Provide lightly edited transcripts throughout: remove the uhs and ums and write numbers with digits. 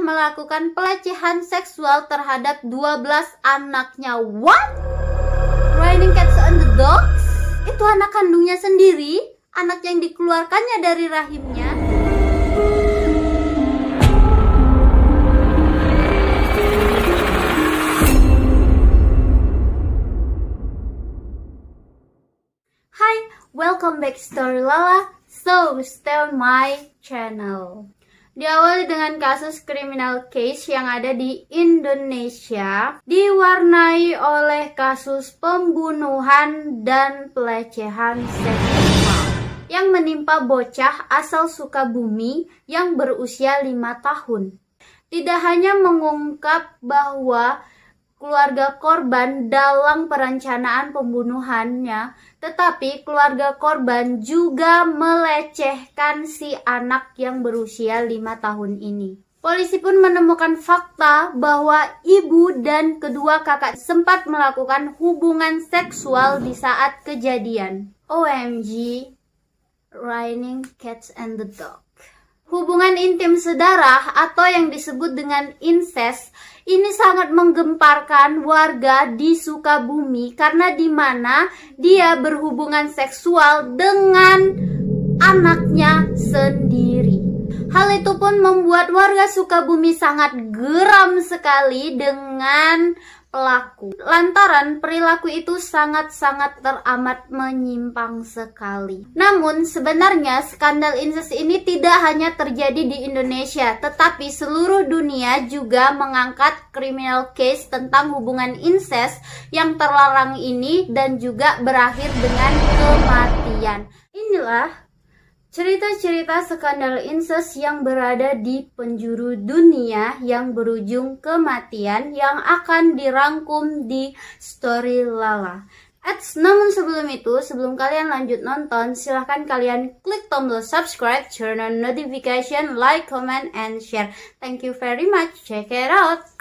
melakukan pelecehan seksual terhadap 12 anaknya. What? Raining Cats and the Dogs? Itu anak kandungnya sendiri? Anak yang dikeluarkannya dari rahimnya? Hai, welcome back to Story Lala. So, stay on my channel. Diawali dengan kasus kriminal case yang ada di Indonesia, diwarnai oleh kasus pembunuhan dan pelecehan seksual yang menimpa bocah asal Sukabumi yang berusia 5 tahun. Tidak hanya mengungkap bahwa keluarga korban dalam perencanaan pembunuhannya, tetapi keluarga korban juga melecehkan si anak yang berusia 5 tahun ini. Polisi pun menemukan fakta bahwa ibu dan kedua kakak sempat melakukan hubungan seksual di saat kejadian. OMG, Raining Cats and the Dog. Hubungan intim sedarah atau yang disebut dengan incest ini sangat menggemparkan warga di Sukabumi karena di mana dia berhubungan seksual dengan anaknya sendiri. Hal itu pun membuat warga Sukabumi sangat geram sekali dengan pelaku. Lantaran perilaku itu sangat-sangat teramat menyimpang sekali. Namun sebenarnya skandal incest ini tidak hanya terjadi di Indonesia, tetapi seluruh dunia juga mengangkat criminal case tentang hubungan incest yang terlarang ini dan juga berakhir dengan kematian. Inilah cerita-cerita skandal incest yang berada di penjuru dunia yang berujung kematian yang akan dirangkum di Story Lala. Namun sebelum kalian lanjut nonton, silahkan kalian klik tombol subscribe, turn on notification, like, comment, and share. Thank you very much. Check it out.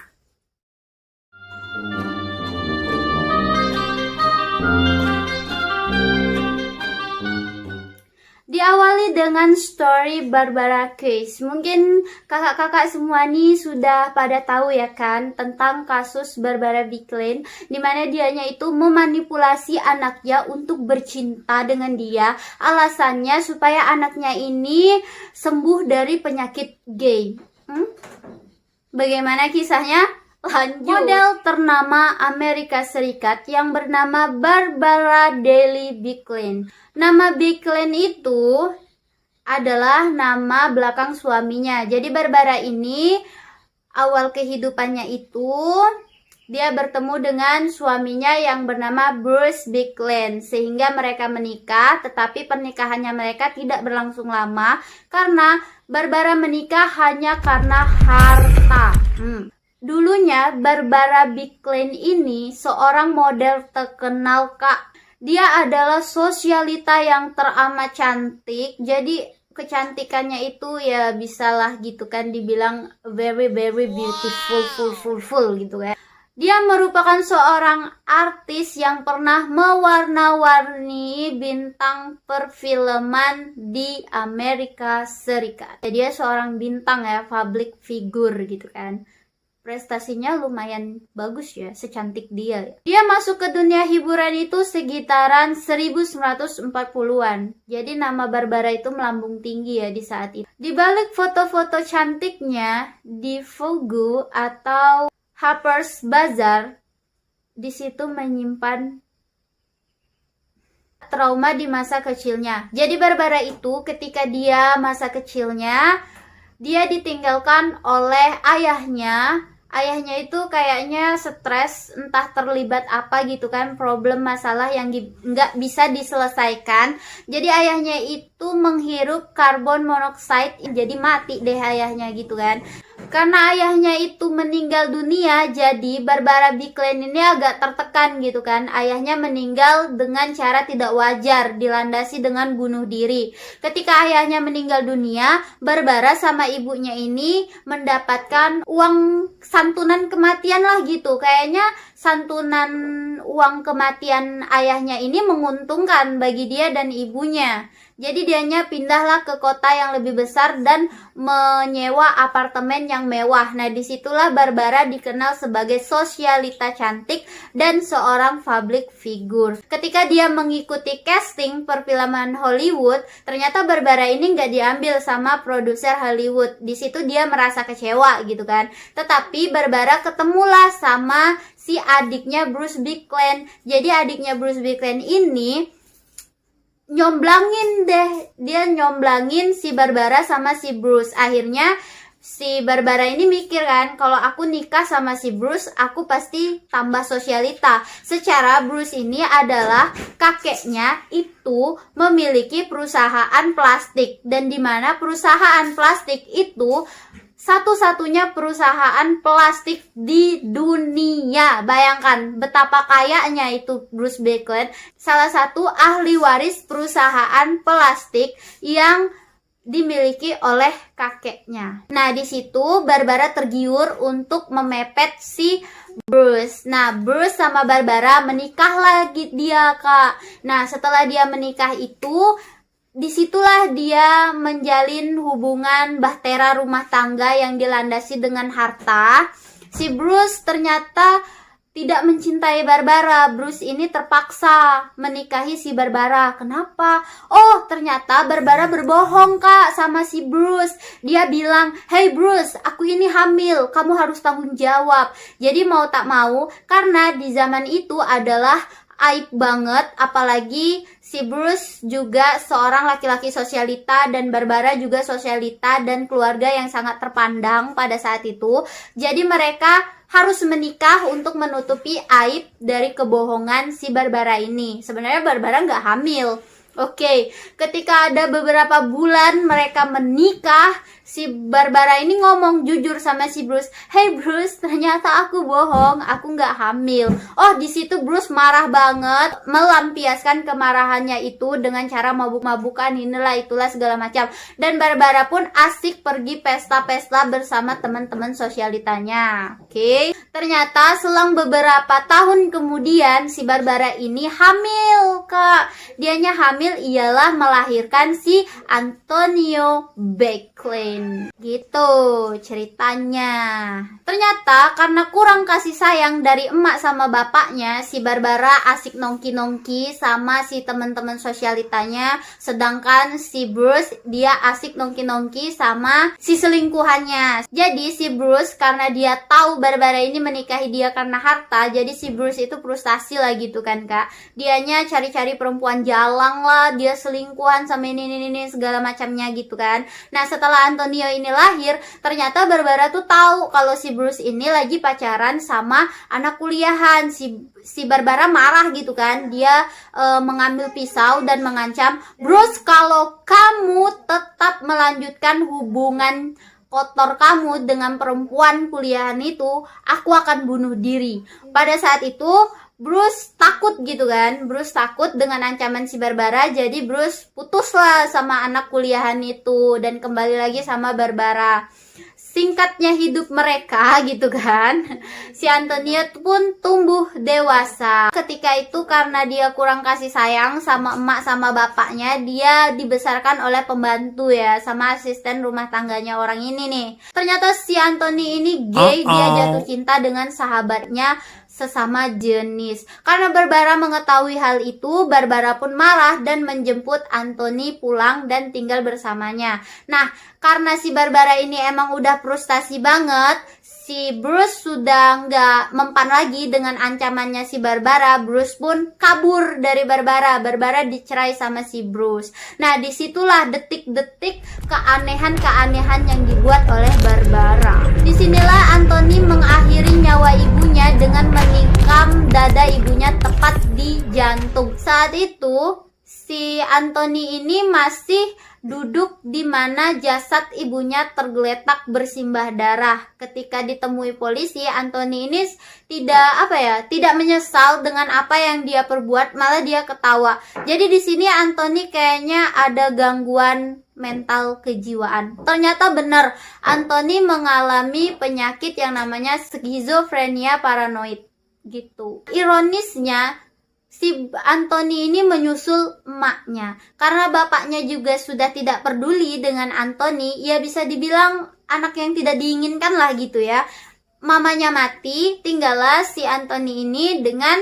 Diawali dengan story Barbara case. Mungkin kakak-kakak semua nih sudah pada tahu ya kan tentang kasus Barbara Bicklin, di mana dianya itu memanipulasi anaknya untuk bercinta dengan dia. Alasannya supaya anaknya ini sembuh dari penyakit gay. Bagaimana kisahnya? Lanjut. Model ternama Amerika Serikat yang bernama Barbara Daly Bicklin. Nama Bicklin itu adalah nama belakang suaminya. Jadi Barbara ini awal kehidupannya itu dia bertemu dengan suaminya yang bernama Bruce Bicklin, sehingga mereka menikah, tetapi pernikahannya mereka tidak berlangsung lama karena Barbara menikah hanya karena harta. Dulunya Barbara Bicklin ini seorang model terkenal kak. Dia adalah sosialita yang teramat cantik. Jadi kecantikannya itu ya bisalah gitu kan dibilang very beautiful, full gitu kan. Dia merupakan seorang artis yang pernah mewarna-warni bintang perfilman di Amerika Serikat. Jadi dia seorang bintang ya, public figure gitu kan. Prestasinya lumayan bagus ya, secantik dia. Dia masuk ke dunia hiburan itu sekitaran 1940-an. Jadi nama Barbara itu melambung tinggi ya di saat itu. Di balik foto-foto cantiknya di Vogue atau Harper's Bazaar, di situ menyimpan trauma di masa kecilnya. Jadi Barbara itu ketika dia masa kecilnya, dia ditinggalkan oleh ayahnya. Ayahnya itu kayaknya stres, entah terlibat apa gitu kan, problem masalah yang nggak bisa diselesaikan. Jadi ayahnya itu menghirup karbon monoksida, jadi mati deh ayahnya gitu kan. Karena ayahnya itu meninggal dunia, jadi Barbara Bicklin ini agak tertekan gitu kan. Ayahnya meninggal dengan cara tidak wajar, dilandasi dengan bunuh diri. Ketika ayahnya meninggal dunia, Barbara sama ibunya ini mendapatkan uang santunan kematian lah gitu. Kayaknya santunan uang kematian ayahnya ini menguntungkan bagi dia dan ibunya. Jadi dianya pindahlah ke kota yang lebih besar dan menyewa apartemen yang mewah. Nah, disitulah Barbara dikenal sebagai sosialita cantik dan seorang public figure. Ketika dia mengikuti casting perfilman Hollywood, ternyata Barbara ini nggak diambil sama produser Hollywood. Di situ dia merasa kecewa gitu kan. Tetapi Barbara ketemulah sama si adiknya Bruce Bickland. Jadi adiknya Bruce Bickland ini dia nyomblangin si Barbara sama si Bruce. Akhirnya si Barbara ini mikir kan, kalau aku nikah sama si Bruce, aku pasti tambah sosialita. Secara Bruce ini adalah kakeknya itu memiliki perusahaan plastik, dan dimana perusahaan plastik itu satu-satunya perusahaan plastik di dunia. Bayangkan betapa kayanya itu Bruce Bickland, salah satu ahli waris perusahaan plastik yang dimiliki oleh kakeknya. Nah, di situ Barbara tergiur untuk memepet si Bruce. Nah, Bruce sama Barbara menikah lagi dia, Kak. Nah, setelah dia menikah itu, disitulah dia menjalin hubungan bahtera rumah tangga yang dilandasi dengan harta. Si Bruce ternyata tidak mencintai Barbara. Bruce ini terpaksa menikahi si Barbara. Kenapa? Oh, ternyata Barbara berbohong, Kak, sama si Bruce. Dia bilang, "Hey Bruce, aku ini hamil, kamu harus tanggung jawab." Jadi mau tak mau, karena di zaman itu adalah aib banget, apalagi si Bruce juga seorang laki-laki sosialita dan Barbara juga sosialita dan keluarga yang sangat terpandang pada saat itu. Jadi mereka harus menikah untuk menutupi aib dari kebohongan si Barbara ini. Sebenarnya Barbara nggak hamil. Oke, ketika ada beberapa bulan mereka menikah, si Barbara ini ngomong jujur sama si Bruce, "Hey Bruce, ternyata aku bohong, aku nggak hamil." Oh, di situ Bruce marah banget, melampiaskan kemarahannya itu dengan cara mabuk-mabukan, inilah itulah segala macam. Dan Barbara pun asik pergi pesta-pesta bersama teman-teman sosialitanya. Oke, ternyata selang beberapa tahun kemudian si Barbara ini hamil, Kak. Dianya hamil ialah melahirkan si Antonio Bickland. Gitu ceritanya. Ternyata karena kurang kasih sayang dari emak sama bapaknya, si Barbara asik nongki-nongki sama si teman-teman sosialitanya, sedangkan si Bruce dia asik nongki-nongki sama si selingkuhannya. Jadi si Bruce karena dia tahu Barbara ini menikahi dia karena harta, jadi si Bruce itu frustasi lah gitu kan, Kak. Dianya cari-cari perempuan jalang lah, dia selingkuhan sama ini segala macamnya gitu kan. Nah, setelah Antonio ini lahir, ternyata Barbara tuh tahu kalau si Bruce ini lagi pacaran sama anak kuliahan. Si Barbara marah gitu kan. Dia mengambil pisau dan mengancam, "Bruce, kalau kamu tetap melanjutkan hubungan kotor kamu dengan perempuan kuliahan itu, aku akan bunuh diri." Pada saat itu Bruce takut gitu kan. Bruce takut dengan ancaman si Barbara. Jadi Bruce putuslah sama anak kuliahan itu dan kembali lagi sama Barbara. Singkatnya hidup mereka gitu kan. Si Antonio pun tumbuh dewasa. Ketika itu karena dia kurang kasih sayang sama emak sama bapaknya, dia dibesarkan oleh pembantu ya, sama asisten rumah tangganya orang ini nih. Ternyata si Anthony ini gay. Dia jatuh cinta dengan sahabatnya sesama jenis. Karena Barbara mengetahui hal itu, Barbara pun marah dan menjemput Anthony pulang dan tinggal bersamanya. Nah, karena si Barbara ini emang udah frustasi banget, si Bruce sudah nggak mempan lagi dengan ancamannya si Barbara. Bruce pun kabur dari Barbara. Barbara dicerai sama si Bruce. Nah, disitulah detik-detik keanehan-keanehan yang dibuat oleh Barbara. Disinilah Anthony mengakhiri nyawa ibunya dengan menikam dada ibunya tepat di jantung. Saat itu si Anthony ini masih duduk di mana jasad ibunya tergeletak bersimbah darah. Ketika ditemui polisi, Anthony ini tidak menyesal dengan apa yang dia perbuat, malah dia ketawa. Jadi di sini Anthony kayaknya ada gangguan mental kejiwaan. Ternyata benar, Anthony mengalami penyakit yang namanya skizofrenia paranoid gitu. Ironisnya, si Anthony ini menyusul emaknya. Karena bapaknya juga sudah tidak peduli dengan Anthony, ya bisa dibilang anak yang tidak diinginkan lah gitu ya. Mamanya mati, tinggallah si Anthony ini dengan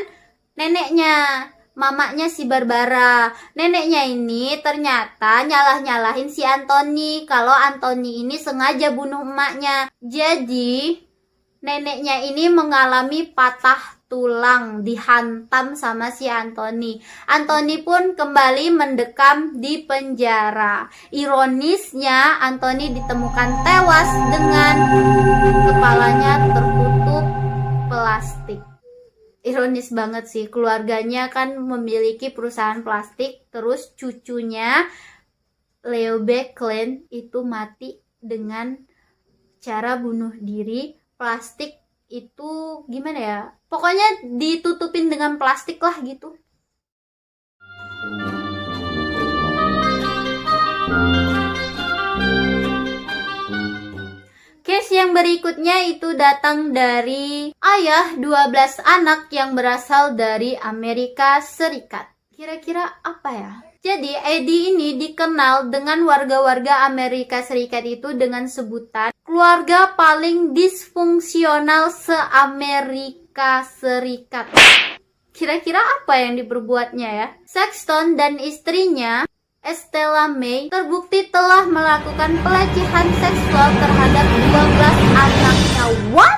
neneknya, mamanya si Barbara. Neneknya ini ternyata nyalah-nyalahin si Anthony kalau Anthony ini sengaja bunuh emaknya. Jadi neneknya ini mengalami patah tulang, dihantam sama si Anthony. Anthony pun kembali mendekam di penjara. Ironisnya, Anthony ditemukan tewas dengan kepalanya tertutup plastik. Ironis banget sih, keluarganya kan memiliki perusahaan plastik, terus cucunya Leo Backlund itu mati dengan cara bunuh diri. Plastik itu gimana ya? Pokoknya ditutupin dengan plastik lah gitu. Case yang berikutnya itu datang dari ayah 12 anak yang berasal dari Amerika Serikat. Kira-kira apa ya? Jadi Eddie ini dikenal dengan warga-warga Amerika Serikat itu dengan sebutan keluarga paling disfungsional se-Amerika Serikat. Kira-kira apa yang diperbuatnya ya? Sexton dan istrinya Estella May terbukti telah melakukan pelecehan seksual terhadap 12 anaknya. What?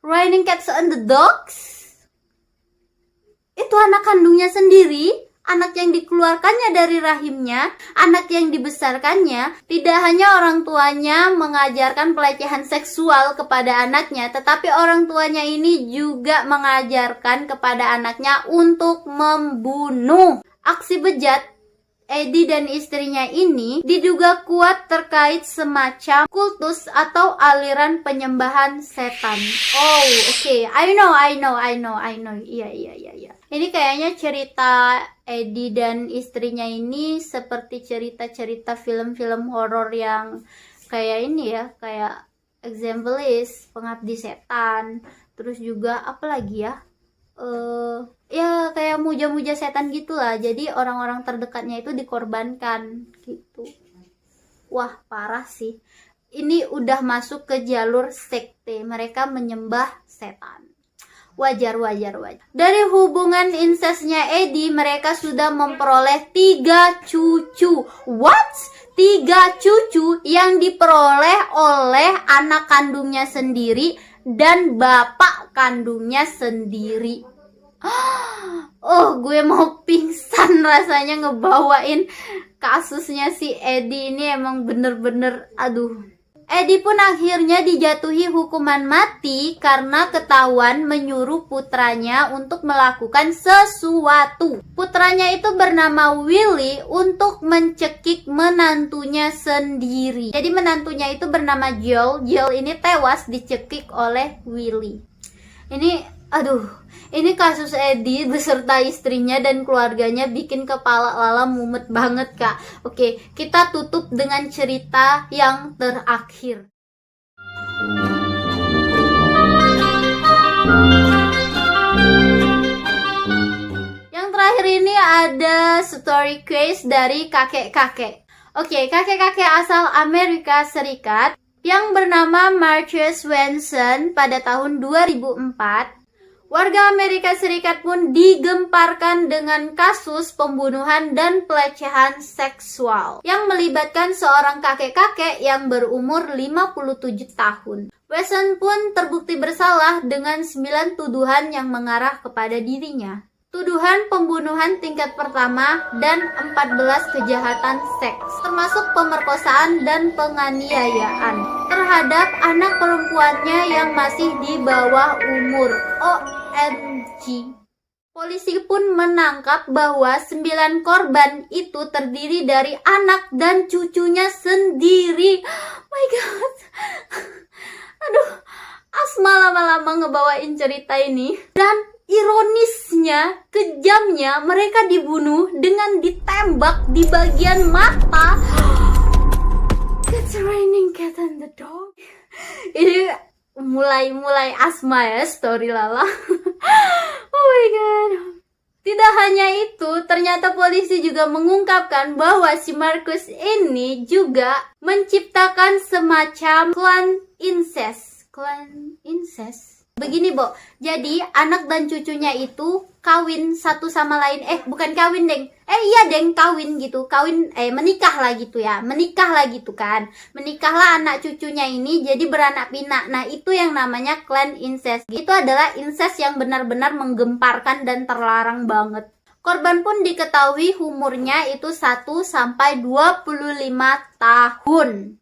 Raining cats and the dogs? Itu anak kandungnya sendiri, anak yang dikeluarkannya dari rahimnya, anak yang dibesarkannya. Tidak hanya orang tuanya mengajarkan pelecehan seksual kepada anaknya, tetapi orang tuanya ini juga mengajarkan kepada anaknya untuk membunuh. Aksi bejat Eddie dan istrinya ini diduga kuat terkait semacam kultus atau aliran penyembahan setan. Oh, oke. I know. Iya. Ini kayaknya cerita Eddie dan istrinya ini seperti cerita-cerita film-film horor yang kayak ini ya, kayak Example-is, Pengabdi Setan, terus juga apa lagi ya? Ya kayak muja-muja setan gitulah. Jadi orang-orang terdekatnya itu dikorbankan gitu. Wah, parah sih. Ini udah masuk ke jalur sekte. Mereka menyembah setan. Wajar. Dari hubungan insestnya Eddie, mereka sudah memperoleh 3 cucu. What? 3 cucu yang diperoleh oleh anak kandungnya sendiri dan bapak kandungnya sendiri. Oh, gue mau pingsan rasanya ngebawain kasusnya si Eddie ini. Emang bener-bener aduh. Eddie pun akhirnya dijatuhi hukuman mati karena ketahuan menyuruh putranya untuk melakukan sesuatu. Putranya itu bernama Willie untuk mencekik menantunya sendiri. Jadi menantunya itu bernama Joel. Joel ini tewas dicekik oleh Willie. Ini kasus Eddie beserta istrinya dan keluarganya bikin kepala Lala mumet banget, Kak. Oke, kita tutup dengan cerita yang terakhir. Yang terakhir ini ada story case dari kakek-kakek. Oke, kakek-kakek asal Amerika Serikat yang bernama Marcus Swenson pada tahun 2004. Warga Amerika Serikat pun digemparkan dengan kasus pembunuhan dan pelecehan seksual yang melibatkan seorang kakek-kakek yang berumur 57 tahun. Wesson pun terbukti bersalah dengan 9 tuduhan yang mengarah kepada dirinya. Tuduhan pembunuhan tingkat pertama dan 14 kejahatan seks, termasuk pemerkosaan dan penganiayaan terhadap anak perempuannya yang masih di bawah umur. OMG. Polisi pun menangkap bahwa 9 korban itu terdiri dari anak dan cucunya sendiri. Oh my god. Aduh, asma lama-lama ngebawain cerita ini. Dan ironisnya, kejamnya, mereka dibunuh dengan ditembak di bagian mata. It's raining cat and the dog. Ini mulai asma ya story Lala. Oh my god. Tidak hanya itu, ternyata polisi juga mengungkapkan bahwa si Marcus ini juga menciptakan semacam klan incest. Klan incest? Begini, Bo. Jadi, anak dan cucunya itu kawin satu sama lain. Bukan kawin, Deng. Iya, Deng, kawin gitu. Menikah lah gitu ya. Menikah lah gitu kan. Menikahlah anak cucunya ini jadi beranak pinak. Nah, itu yang namanya klan incest. Itu adalah incest yang benar-benar menggemparkan dan terlarang banget. Korban pun diketahui umurnya itu 1 sampai 25 tahun.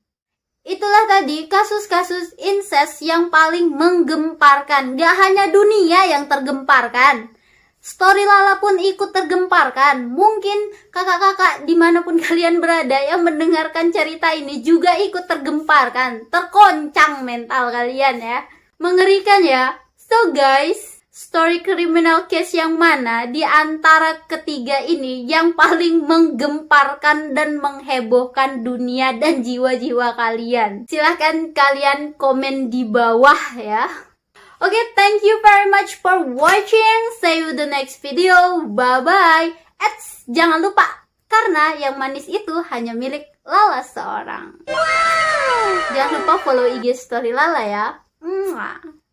Itulah tadi kasus-kasus incest yang paling menggemparkan. Gak hanya dunia yang tergemparkan, Story Lala pun ikut tergemparkan. Mungkin kakak-kakak dimanapun kalian berada yang mendengarkan cerita ini juga ikut tergemparkan. Terkoncang mental kalian ya. Mengerikan ya. So guys, story criminal case yang mana di antara ketiga ini yang paling menggemparkan dan menghebohkan dunia dan jiwa-jiwa kalian? Silahkan kalian komen di bawah ya. Oke, thank you very much for watching. See you the next video. Bye-bye. Jangan lupa, karena yang manis itu hanya milik Lala seorang. Wow. Jangan lupa follow IG story Lala ya. Mwah.